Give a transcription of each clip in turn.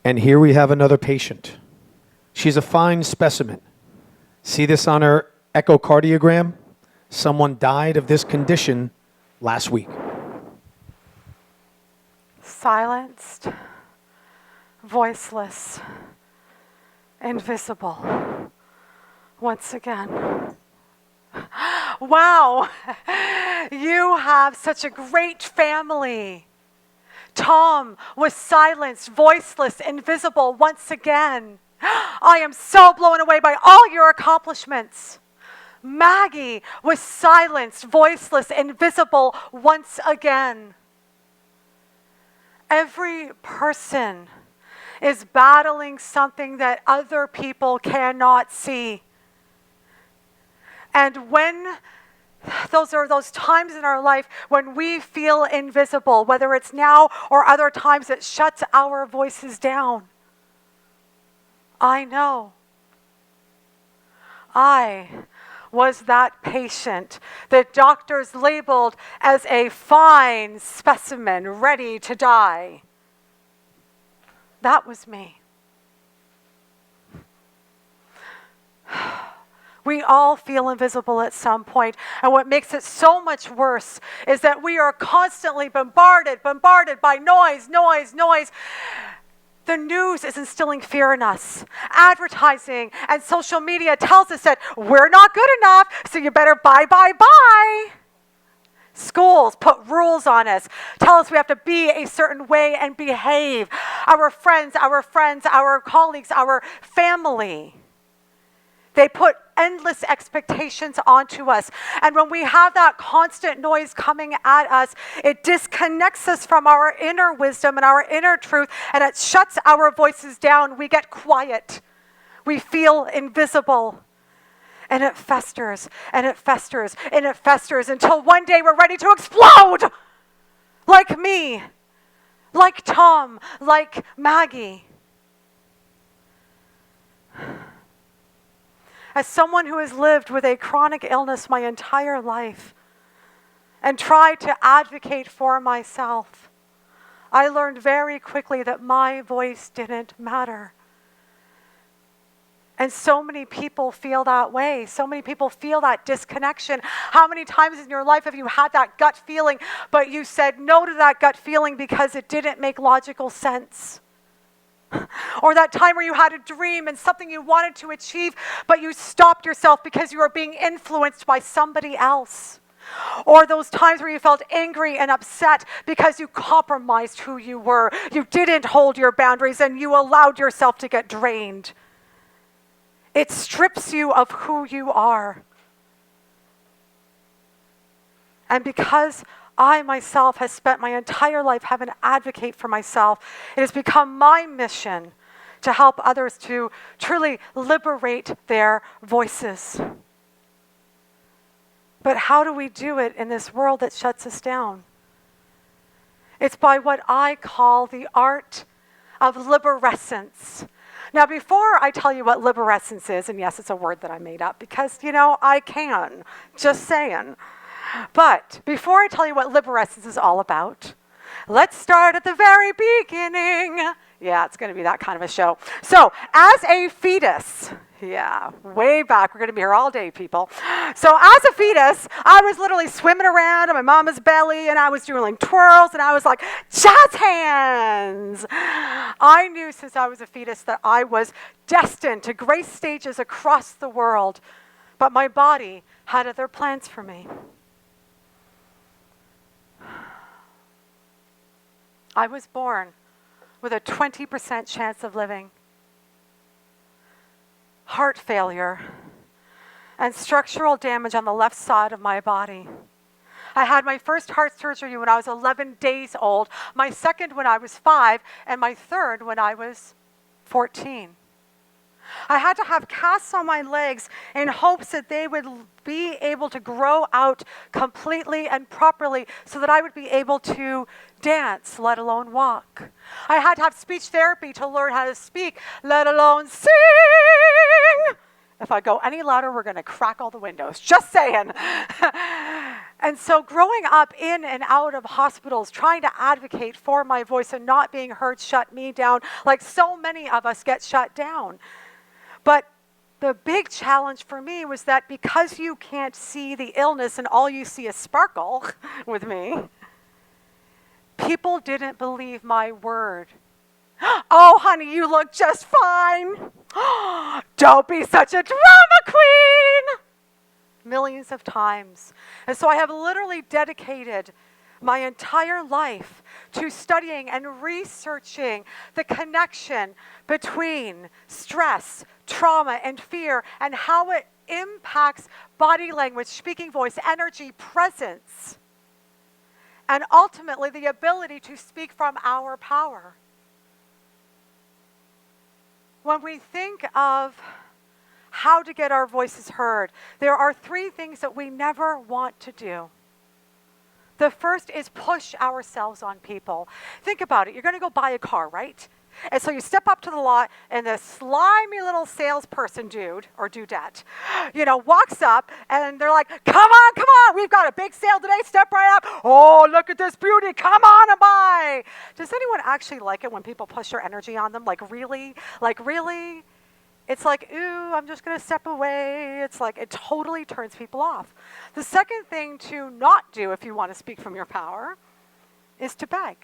And here we have another patient. She's a fine specimen. See this on her echocardiogram? Someone died of this condition last week. Silenced, voiceless, invisible. Once again. Wow, you have such a great family. Tom was silenced, voiceless, invisible once again. I am so blown away by all your accomplishments. Maggie was silenced, voiceless, invisible once again. Every person is battling something that other people cannot see. And when those are those times in our life when we feel invisible, whether it's now or other times, it shuts our voices down. I know. I was that patient that doctors labeled as a fine specimen ready to die. That was me. We all feel invisible at some point, and what makes it so much worse is that we are constantly bombarded by noise. The news is instilling fear in us. Advertising and social media tells us that we're not good enough, so you better buy. Schools put rules on us, tell us we have to be a certain way and behave. Our friends, our colleagues, our family. They put endless expectations onto us. And when we have that constant noise coming at us, it disconnects us from our inner wisdom and our inner truth, and it shuts our voices down. We get quiet. We feel invisible. And it festers, and it festers, and it festers until one day we're ready to explode. Like me, like Tom, like Maggie. As someone who has lived with a chronic illness my entire life and tried to advocate for myself, I learned very quickly that my voice didn't matter. And so many people feel that way. So many people feel that disconnection. How many times in your life have you had that gut feeling, but you said no to that gut feeling because it didn't make logical sense? Or that time where you had a dream and something you wanted to achieve, but you stopped yourself because you were being influenced by somebody else. Or those times where you felt angry and upset because you compromised who you were. You didn't hold your boundaries and you allowed yourself to get drained. It strips you of who you are. And because I myself has spent my entire life having to advocate for myself, it has become my mission to help others to truly liberate their voices. But how do we do it in this world that shuts us down? It's by what I call the art of liberessence. Now, before I tell you what liberessence is, and yes, it's a word that I made up because, I can, just saying. But before I tell you what liberessence is all about, let's start at the very beginning. Yeah, it's going to be that kind of a show. So, as a fetus, way back, we're going to be here all day, people. So, as a fetus, I was literally swimming around in my mama's belly, and I was doing twirls, and I was like, jazz hands. I knew since I was a fetus that I was destined to grace stages across the world, but my body had other plans for me. I was born with a 20% chance of living, heart failure, and structural damage on the left side of my body. I had my first heart surgery when I was 11 days old, my second when I was 5, and my third when I was 14. I had to have casts on my legs in hopes that they would be able to grow out completely and properly so that I would be able to dance, let alone walk. I had to have speech therapy to learn how to speak, let alone sing. If I go any louder, we're going to crack all the windows. Just saying. And so growing up in and out of hospitals, trying to advocate for my voice and not being heard shut me down, like so many of us get shut down. But the big challenge for me was that because you can't see the illness and all you see is sparkle with me, people didn't believe my word. Oh, honey, you look just fine. Don't be such a drama queen. Millions of times. And so I have literally dedicated my entire life to studying and researching the connection between stress, trauma, and fear, and how it impacts body language, speaking voice, energy, presence, and ultimately the ability to speak from our power. When we think of how to get our voices heard, there are three things that we never want to do. The first is push ourselves on people. Think about it. You're going to go buy a car, right? And so you step up to the lot, and the slimy little salesperson dude or dudette, walks up, and they're like, come on, we've got a big sale today, step right up. Oh, look at this beauty, come on and buy. Does anyone actually like it when people push their energy on them? Like, really? It's like, ooh, I'm just going to step away. It's like, it totally turns people off. The second thing to not do if you want to speak from your power is to beg.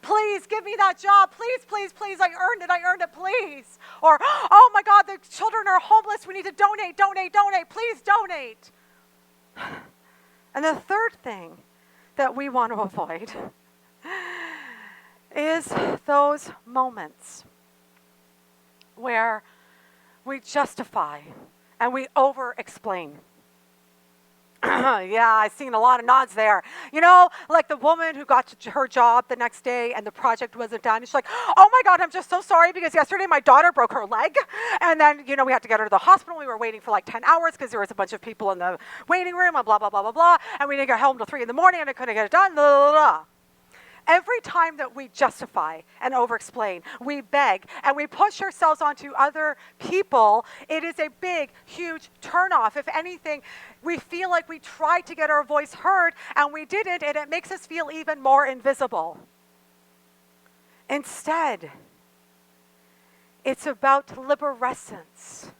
Please give me that job. Please, please, please. I earned it, please. Or, oh my God, the children are homeless. We need to donate. Please donate. And the third thing that we want to avoid is those moments where we justify and we over-explain. Yeah, I've seen a lot of nods there. Like the woman who got to her job the next day and the project wasn't done. She's like, oh my God, I'm just so sorry because yesterday my daughter broke her leg. And then, we had to get her to the hospital. We were waiting for like 10 hours because there was a bunch of people in the waiting room and blah, blah, blah, blah, blah. And we didn't get home till 3 a.m. and I couldn't get it done, blah, blah, blah. Every time that we justify and over-explain, we beg, and we push ourselves onto other people, it is a big, huge turnoff. If anything, we feel like we tried to get our voice heard, and we didn't, and it makes us feel even more invisible. Instead, it's about liberessence.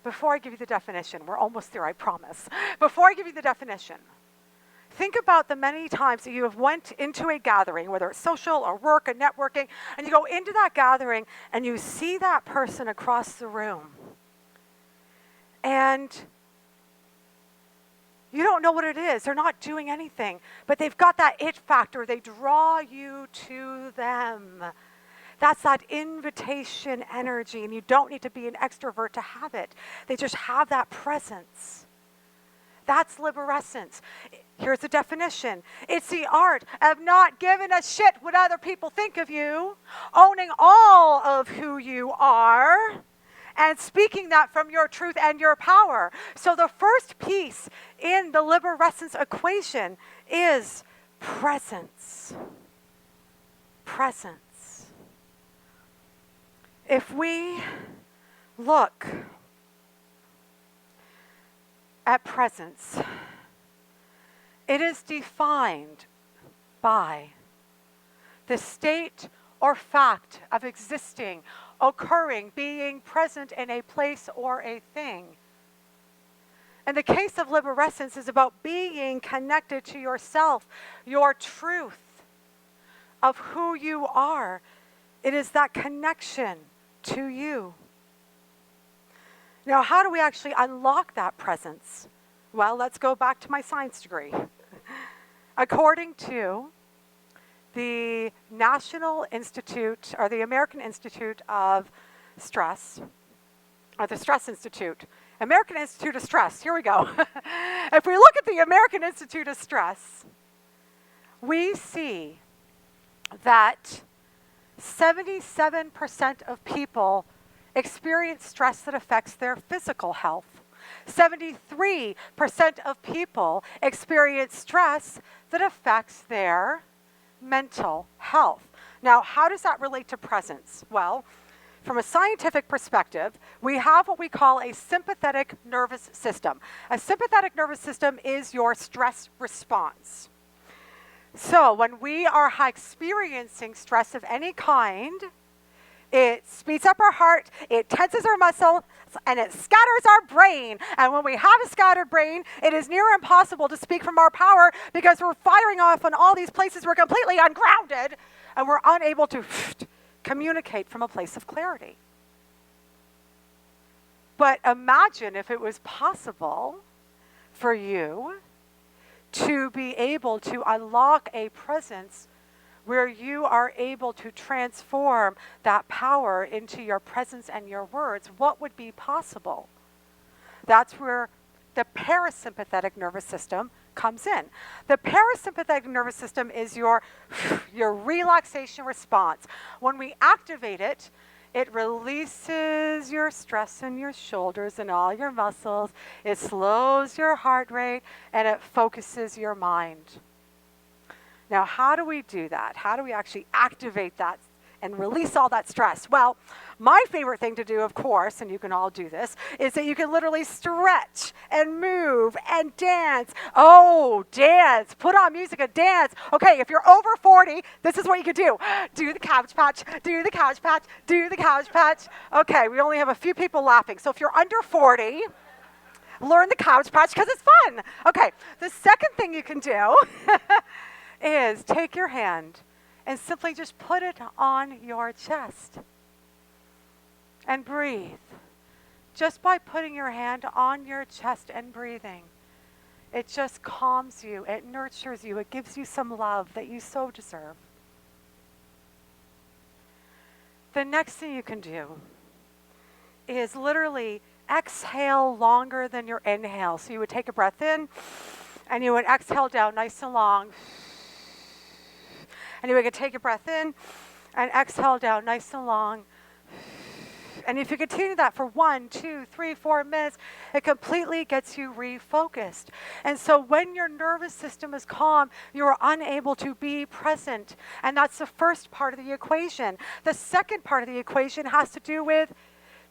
Before I give you the definition, we're almost there, I promise. Before I give you the definition, think about the many times that you have went into a gathering, whether it's social or work or networking, and you go into that gathering and you see that person across the room. And you don't know what it is. They're not doing anything, but they've got that it factor. They draw you to them. That's that invitation energy, and you don't need to be an extrovert to have it. They just have that presence. That's liberessence. Here's the definition. It's the art of not giving a shit what other people think of you, owning all of who you are, and speaking that from your truth and your power. So the first piece in the liberessence equation is presence. Presence. If we look at presence, it is defined by the state or fact of existing, occurring, being present in a place or a thing. In the case of liberessence, is about being connected to yourself, your truth of who you are. It is that connection to you. Now, how do we actually unlock that presence? Well, let's go back to my science degree. According to the National Institute, or the American Institute of Stress, or the Stress Institute, American Institute of Stress, here we go. If we look at the American Institute of Stress, we see that 77% of people experience stress that affects their physical health. 73% of people experience stress that affects their mental health. Now, how does that relate to presence? Well, from a scientific perspective, we have what we call a sympathetic nervous system. A sympathetic nervous system is your stress response. So when we are experiencing stress of any kind, it speeds up our heart, it tenses our muscles, and it scatters our brain. And when we have a scattered brain, it is near impossible to speak from our power because we're firing off on all these places we're completely ungrounded, and we're unable to communicate from a place of clarity. But imagine if it was possible for you to be able to unlock a presence where you are able to transform that power into your presence and your words. What would be possible? That's where the parasympathetic nervous system comes in. The parasympathetic nervous system is your relaxation response. When we activate it, it releases your stress in your shoulders and all your muscles. It slows your heart rate, and it focuses your mind. Now, how do we do that? How do we actually activate that and release all that stress? Well, my favorite thing to do, of course, and you can all do this, is that you can literally stretch and move and dance. Oh, dance. Put on music and dance. Okay, if you're over 40, this is what you can do. Do the Cabbage Patch, do the Cabbage Patch, do the Cabbage Patch. Okay, we only have a few people laughing. So if you're under 40, learn the Cabbage Patch because it's fun. Okay, the second thing you can do is take your hand and simply just put it on your chest and breathe. Just by putting your hand on your chest and breathing, it just calms you, it nurtures you, it gives you some love that you so deserve. The next thing you can do is literally exhale longer than your inhale. So you would take a breath in and you would exhale down nice and long. And you would take a breath in and exhale down nice and long. And if you continue that for 1, 2, 3, 4 minutes, it completely gets you refocused. And so when your nervous system is calm, you are unable to be present. And that's the first part of the equation. The second part of the equation has to do with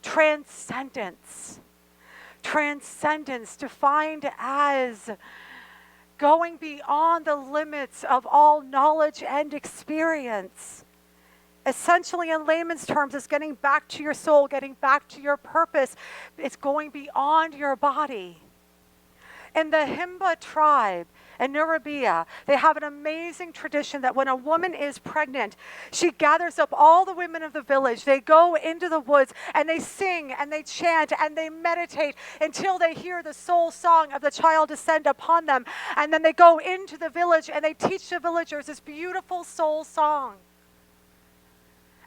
transcendence. Transcendence, defined as going beyond the limits of all knowledge and experience. Essentially, in layman's terms, it's getting back to your soul, getting back to your purpose. It's going beyond your body. In the Himba tribe in Narabia, they have an amazing tradition that when a woman is pregnant, she gathers up all the women of the village. They go into the woods and they sing and they chant and they meditate until they hear the soul song of the child descend upon them. And then they go into the village and they teach the villagers this beautiful soul song.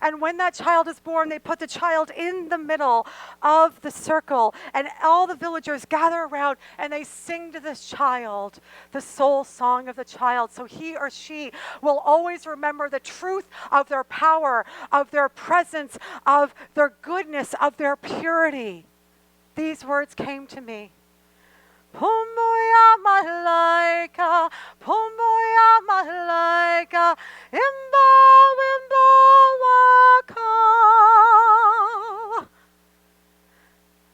And when that child is born, they put the child in the middle of the circle, and all the villagers gather around and they sing to this child the soul song of the child. So he or she will always remember the truth of their power, of their presence, of their goodness, of their purity. These words came to me. Pumboya malaika, pumboya malaika, imba waka.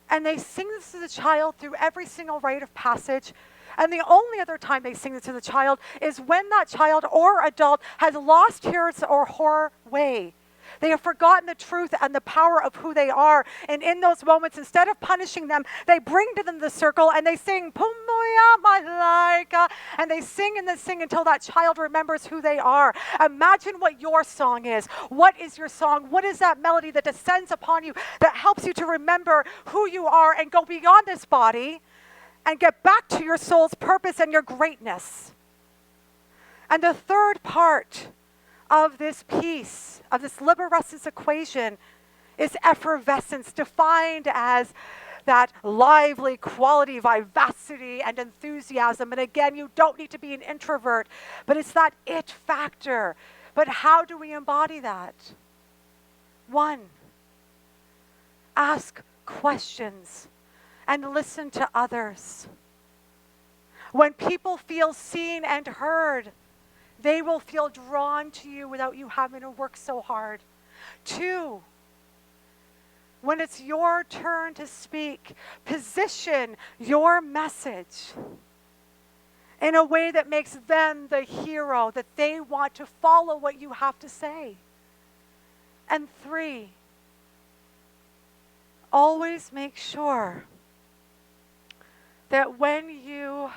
And they sing this to the child through every single rite of passage. And the only other time they sing this to the child is when that child or adult has lost his or her way. They have forgotten the truth and the power of who they are. And in those moments, instead of punishing them, they bring to them the circle and they sing, Pumboya malaika. And they sing and they sing until that child remembers who they are. Imagine what your song is. What is your song? What is that melody that descends upon you that helps you to remember who you are and go beyond this body and get back to your soul's purpose and your greatness? And the third part of this piece, of this liberessence equation, is effervescence, defined as that lively quality, vivacity, and enthusiasm. And again, you don't need to be an introvert, but it's that it factor. But how do we embody that? 1, ask questions and listen to others. When people feel seen and heard, they will feel drawn to you without you having to work so hard. 2, when it's your turn to speak, position your message in a way that makes them the hero, that they want to follow what you have to say. And 3, always make sure that when you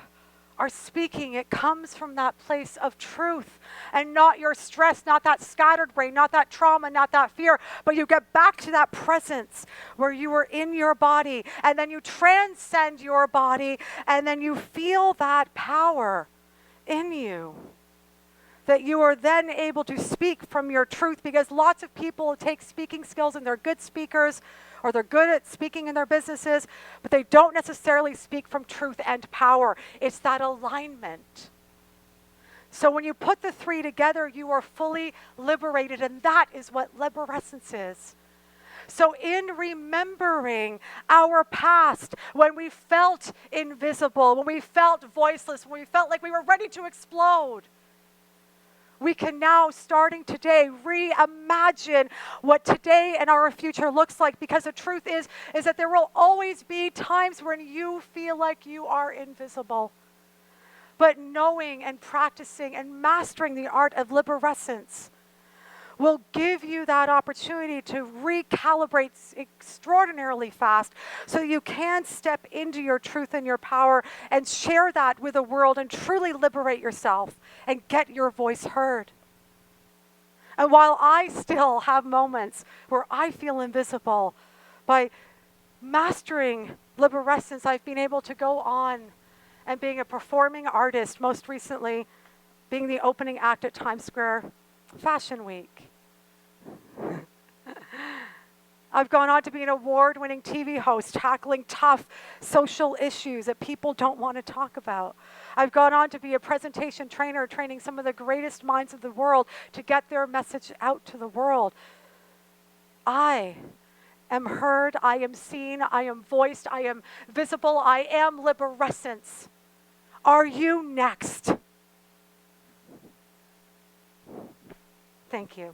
are speaking, it comes from that place of truth and not your stress, not that scattered brain, not that trauma, not that fear, but you get back to that presence where you are in your body, and then you transcend your body, and then you feel that power in you, that you are then able to speak from your truth, because lots of people take speaking skills and they're good speakers, or they're good at speaking in their businesses, but they don't necessarily speak from truth and power. It's that alignment. So when you put the 3 together, you are fully liberated, and that is what liberessence is. So in remembering our past, when we felt invisible, when we felt voiceless, when we felt like we were ready to explode, we can now, starting today, reimagine what today and our future looks like, because the truth is that there will always be times when you feel like you are invisible. But knowing and practicing and mastering the art of liberessence will give you that opportunity to recalibrate extraordinarily fast, so you can step into your truth and your power and share that with the world and truly liberate yourself and get your voice heard. And while I still have moments where I feel invisible, by mastering liberessence, I've been able to go on and being a performing artist, most recently being the opening act at Times Square Fashion Week. I've gone on to be an award-winning TV host, tackling tough social issues that people don't want to talk about. I've gone on to be a presentation trainer, training some of the greatest minds of the world to get their message out to the world. I am heard, I am seen, I am voiced, I am visible, I am liberessence. Are you next? Thank you.